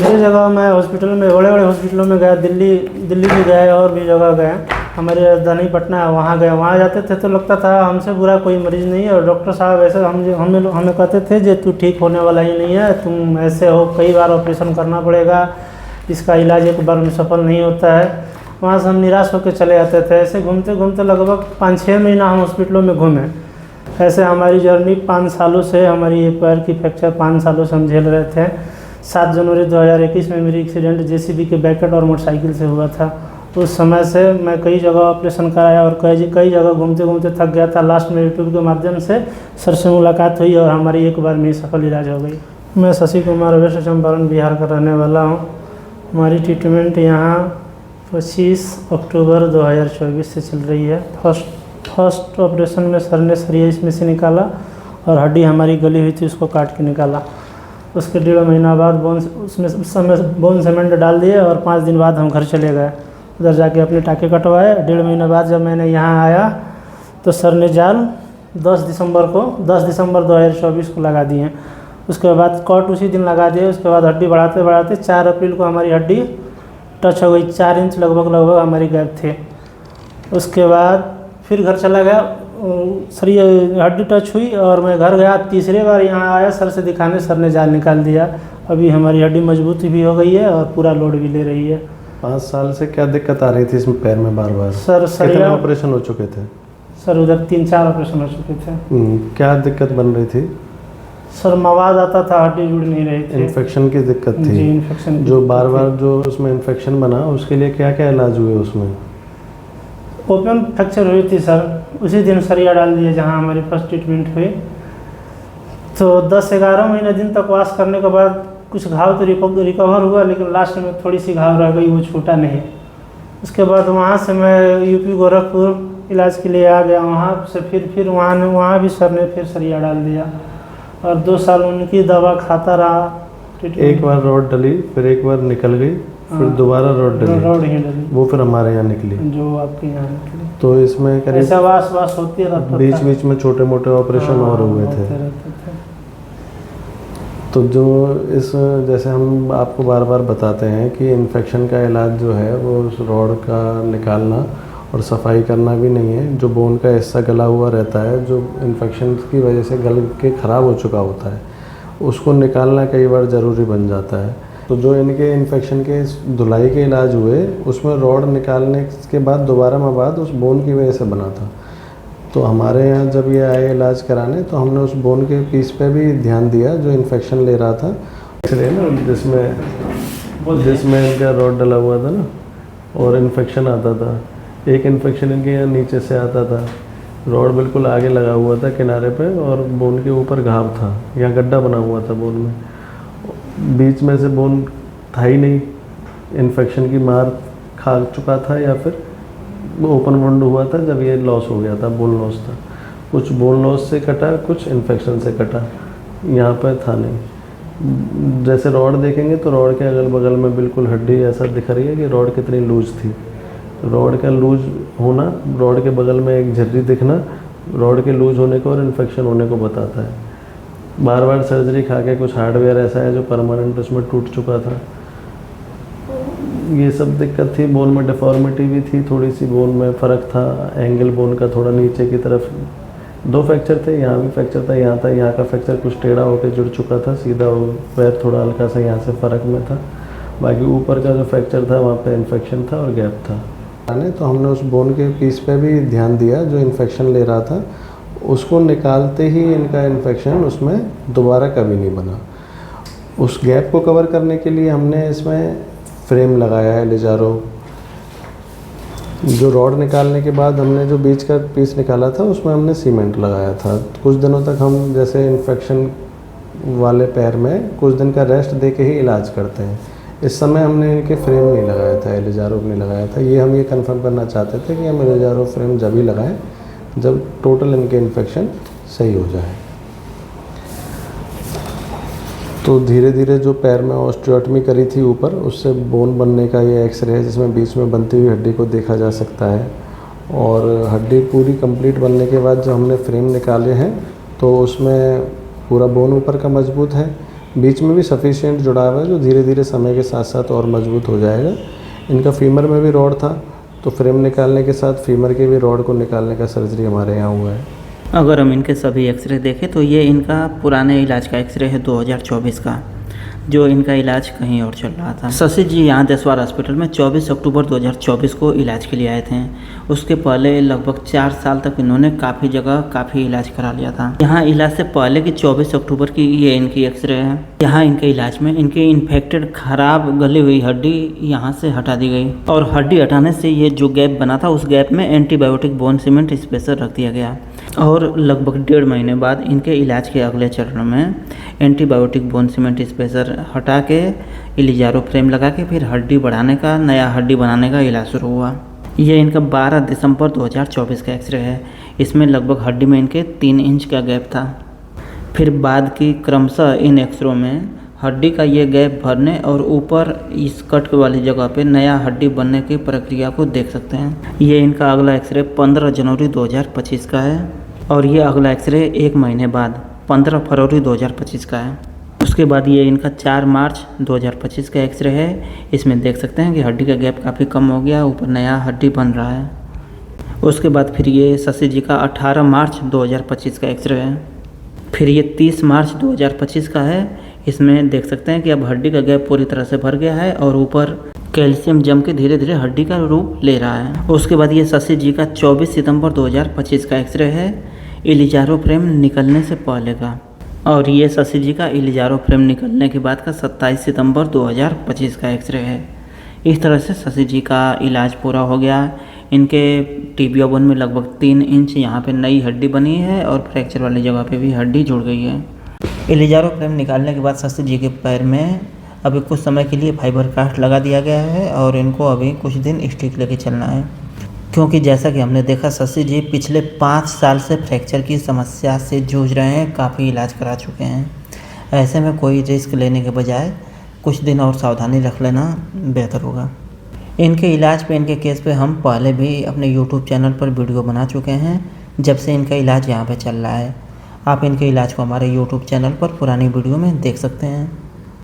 मेरी जगह मैं हॉस्पिटल में, बड़े बड़े हॉस्पिटलों में गया, दिल्ली भी गए और भी जगह गए। हमारे राजधानी पटना है, वहाँ गए। वहाँ जाते थे तो लगता था हमसे बुरा कोई मरीज़ नहीं है, और डॉक्टर साहब ऐसे हमें कहते थे जे तू ठीक होने वाला ही नहीं है, तुम ऐसे हो, कई बार ऑपरेशन करना पड़ेगा, इसका इलाज एक बार में सफल नहीं होता है। वहाँ से हम निराश होकर चले जाते थे। ऐसे घूमते घूमते लगभग 5-6 महीना हम हॉस्पिटलों में घूमे। ऐसे हमारी जर्नी 5 सालों से, हमारी ये पैर की फ्रैक्चर 5 सालों से हम झेल रहे थे। 7 जनवरी 2021 में मेरी एक्सीडेंट जेसीबी के बैकेट और मोटरसाइकिल से हुआ था। उस समय से मैं कई जगह ऑपरेशन कराया और कई जगह घूमते घूमते थक गया था। लास्ट में यूट्यूब के माध्यम से सर से मुलाकात हुई और हमारी एक बार में ही सफल इलाज हो गई। मैं शशि कुमार, वेस्ट चंपारण, बिहार का रहने वाला हूँ। हमारी ट्रीटमेंट यहाँ 25 अक्टूबर 2024 से चल रही है। फर्स्ट ऑपरेशन में सर ने सरिया इसमें से निकाला और हड्डी हमारी गली हुई थी उसको काट के निकाला। उसके 1.5 महीना बाद उस समय बोन सीमेंट डाल दिए और 5 दिन बाद हम घर चले गए। उधर जाके अपने टाँके कटवाए। 1.5 महीना बाद जब मैंने यहाँ आया तो सर ने जाल 10 दिसंबर 2024 को लगा दिए। उसके बाद कॉट उसी दिन लगा दिए। उसके बाद हड्डी बढ़ाते बढ़ाते 4 अप्रैल को हमारी हड्डी टच हो गई। 4 इंच लगभग हमारी गैप थे। उसके बाद फिर घर चला गया, सरिया हड्डी टच हुई और मैं घर गया। तीसरे बार यहाँ आया सर से दिखाने, सर ने जाल निकाल दिया। अभी हमारी हड्डी मजबूती भी हो गई है और पूरा लोड भी ले रही है। 5 साल से क्या दिक्कत आ रही थी इसमें पैर में? बार सर कितने ऑपरेशन हो चुके थे? सर उधर 3-4 ऑपरेशन हो चुके थे। क्या दिक्कत बन रही थी? सर मवाद आता था, हड्डी जुड़ नहीं रही थी। इन्फेक्शन की दिक्कत थी? जी, इन्फेक्शन। जो बार जो उसमें इन्फेक्शन बना उसके लिए क्या क्या इलाज हुए उसमें? ओपन फ्रैक्चर हुई थी सर, उसी दिन सरिया डाल दिए जहाँ हमारी फर्स्ट ट्रीटमेंट हुई। तो 10-11 महीने दिन तक वाश करने के बाद कुछ घाव तो रिकवर हुआ, लेकिन लास्ट में थोड़ी सी घाव रह गई, वो छूटा नहीं। उसके बाद वहाँ से मैं यूपी गोरखपुर इलाज के लिए आ गया। वहाँ से फिर वहाँ भी सर ने फिर सरिया डाल दिया और 2 साल उनकी दवा खाता रहा। एक बार रॉड डली, फिर एक बार निकल गई, फिर दोबारा रॉड डली, वो फिर हमारे यहाँ निकली, जो आपके यहाँ निकली। तो इसमें करीब ऐसा वास होती रहता, बीच में छोटे मोटे ऑपरेशन और हुए थे। तो जो जैसे हम आपको बार बार बताते हैं कि इन्फेक्शन का इलाज जो है वो उस रॉड का निकालना और सफाई करना भी नहीं है। जो बोन का हिस्सा गला हुआ रहता है, जो इन्फेक्शन की वजह से गल के ख़राब हो चुका होता है, उसको निकालना कई बार ज़रूरी बन जाता है। तो जो इनके इन्फेक्शन के धुलाई के इलाज हुए उसमें रॉड निकालने के बाद दोबारा मवाद उस बोन की वजह से बना था। तो हमारे यहाँ जब ये आए इलाज कराने तो हमने उस बोन के पीस पे भी ध्यान दिया जो इन्फेक्शन ले रहा था, इसलिए ना जिसमें इनका रॉड डला हुआ था ना और इन्फेक्शन आता था। एक इन्फेक्शन इनके यहाँ नीचे से आता था, रॉड बिल्कुल आगे लगा हुआ था किनारे पे और बोन के ऊपर घाव था, यहाँ गड्ढा बना हुआ था बोन में, बीच में से बोन था ही नहीं। इन्फेक्शन की मार खा चुका था या फिर ओपन वुंड हुआ था जब ये लॉस हो गया था, बोन लॉस था। कुछ बोन लॉस से कटा, कुछ इन्फेक्शन से कटा, यहाँ पर था नहीं। जैसे रॉड देखेंगे तो रॉड के अगल बगल में बिल्कुल हड्डी ऐसा दिख रही है कि रॉड कितनी लूज थी। रॉड का लूज होना, रॉड के बगल में एक झर्री दिखना रॉड के लूज होने को और इन्फेक्शन होने को बताता है। बार बार सर्जरी खा के कुछ हार्डवेयर ऐसा है जो परमानेंट उसमें टूट चुका था। ये सब दिक्कत थी। बोन में डिफॉर्मिटी भी थी, थोड़ी सी बोन में फ़र्क था, एंगल बोन का थोड़ा नीचे की तरफ। 2 फ्रैक्चर थे, यहाँ भी फ्रैक्चर था, यहाँ का फ्रैक्चर कुछ टेढ़ा होकर जुड़ चुका था, सीधा पैर थोड़ा हल्का सा यहाँ से फ़र्क में था। बाकी ऊपर का जो फ्रैक्चर था वहाँ पे इन्फेक्शन था और गैप था। तो हमने उस बोन के पीस पे भी ध्यान दिया जो इन्फेक्शन ले रहा था, उसको निकालते ही इनका इन्फेक्शन उसमें दोबारा कभी नहीं बना। उस गैप को कवर करने के लिए हमने इसमें फ्रेम लगाया है लिजारो। जो रॉड निकालने के बाद हमने जो बीच का पीस निकाला था उसमें हमने सीमेंट लगाया था। कुछ दिनों तक हम जैसे इन्फेक्शन वाले पैर में कुछ दिन का रेस्ट दे के ही इलाज करते हैं। इस समय हमने इनके फ्रेम नहीं लगाया था, लिजारो नहीं लगाया था। ये हम ये कंफर्म करना चाहते थे कि हम लिजारो फ्रेम जब ही लगाएं जब टोटल इनके इन्फेक्शन सही हो जाए। तो धीरे धीरे जो पैर में ऑस्टियोटमी करी थी ऊपर, उससे बोन बनने का ये एक्सरे है जिसमें बीच में बनती हुई हड्डी को देखा जा सकता है। और हड्डी पूरी कंप्लीट बनने के बाद जो हमने फ्रेम निकाले हैं तो उसमें पूरा बोन ऊपर का मजबूत है, बीच में भी सफिशिएंट जुड़ाव है जो धीरे धीरे समय के साथ साथ और मजबूत हो जाएगा। इनका फीमर में भी रॉड था, तो फ्रेम निकालने के साथ फीमर के भी रॉड को निकालने का सर्जरी हमारे यहाँ हुआ है। अगर हम इनके सभी एक्सरे देखें तो ये इनका पुराने इलाज का एक्सरे है 2024 का, जो इनका इलाज कहीं और चल रहा था। शशि जी यहाँ देशवार हॉस्पिटल में 24 अक्टूबर 2024 को इलाज के लिए आए थे। उसके पहले लगभग 4 साल तक इन्होंने काफ़ी जगह काफ़ी इलाज करा लिया था। यहाँ इलाज से पहले की 24 अक्टूबर की ये इनकी एक्सरे है। यहाँ इनके इलाज में इनकी इन्फेक्टेड खराब गली हुई हड्डी यहाँ से हटा दी गई और हड्डी हटाने से ये जो गैप बना था उस गैप में एंटीबायोटिक बोन सीमेंट स्पेसर रख दिया गया और लगभग 1.5 महीने बाद इनके इलाज के अगले चरण में एंटीबायोटिक बोन सीमेंट स्पेसर हटा के इलिजारो फ्रेम लगा के फिर हड्डी बढ़ाने का, नया हड्डी बनाने का इलाज शुरू हुआ। ये इनका 12 दिसंबर 2024 का एक्सरे है। इसमें लगभग हड्डी में इनके 3 इंच का गैप था। फिर बाद की क्रमशः इन एक्सरों में हड्डी का ये गैप भरने और ऊपर इस कट वाली जगह पे नया हड्डी बनने की प्रक्रिया को देख सकते हैं। ये इनका अगला एक्सरे 15 जनवरी 2025 का है और ये अगला एक्सरे 1 महीने बाद 15 फरवरी 2025 का है। उसके बाद ये इनका 4 मार्च 2025 का एक्सरे है। इसमें देख सकते हैं कि हड्डी का गैप काफ़ी कम हो गया, ऊपर नया हड्डी बन रहा है। उसके बाद फिर ये शशि जी का 18 मार्च 2025 का एक्सरे है। फिर ये 30 मार्च 2025 का है। इसमें देख सकते हैं कि अब हड्डी का गैप पूरी तरह से भर गया है और ऊपर कैल्शियम जम के धीरे धीरे हड्डी का रूप ले रहा है। उसके बाद ये शशि जी का 24 सितंबर 2025 का एक्सरे है, इलिजारो फ्रेम निकलने से पहले का। और ये शशि जी का इलिजारो फ्रेम निकलने के बाद का 27 सितंबर 2025 का एक्सरे है। इस तरह से शशि जी का इलाज पूरा हो गया। इनके टिबिया बोन में लगभग 3 इंच यहाँ पे नई हड्डी बनी है और फ्रैक्चर वाली जगह पे भी हड्डी जुड़ गई है। इलिजारो फ्रेम निकालने के बाद शशि जी के पैर में अभी कुछ समय के लिए फाइबर कास्ट लगा दिया गया है और इनको अभी कुछ दिन स्टिक लेके चलना है, क्योंकि जैसा कि हमने देखा शशि जी पिछले 5 साल से फ्रैक्चर की समस्या से जूझ रहे हैं, काफ़ी इलाज करा चुके हैं। ऐसे में कोई रिस्क लेने के बजाय कुछ दिन और सावधानी रख लेना बेहतर होगा। इनके इलाज पे, इनके केस पे हम पहले भी अपने YouTube चैनल पर वीडियो बना चुके हैं, जब से इनका इलाज यहाँ पे चल रहा है। आप इनके इलाज को हमारे YouTube चैनल पर पुरानी वीडियो में देख सकते हैं।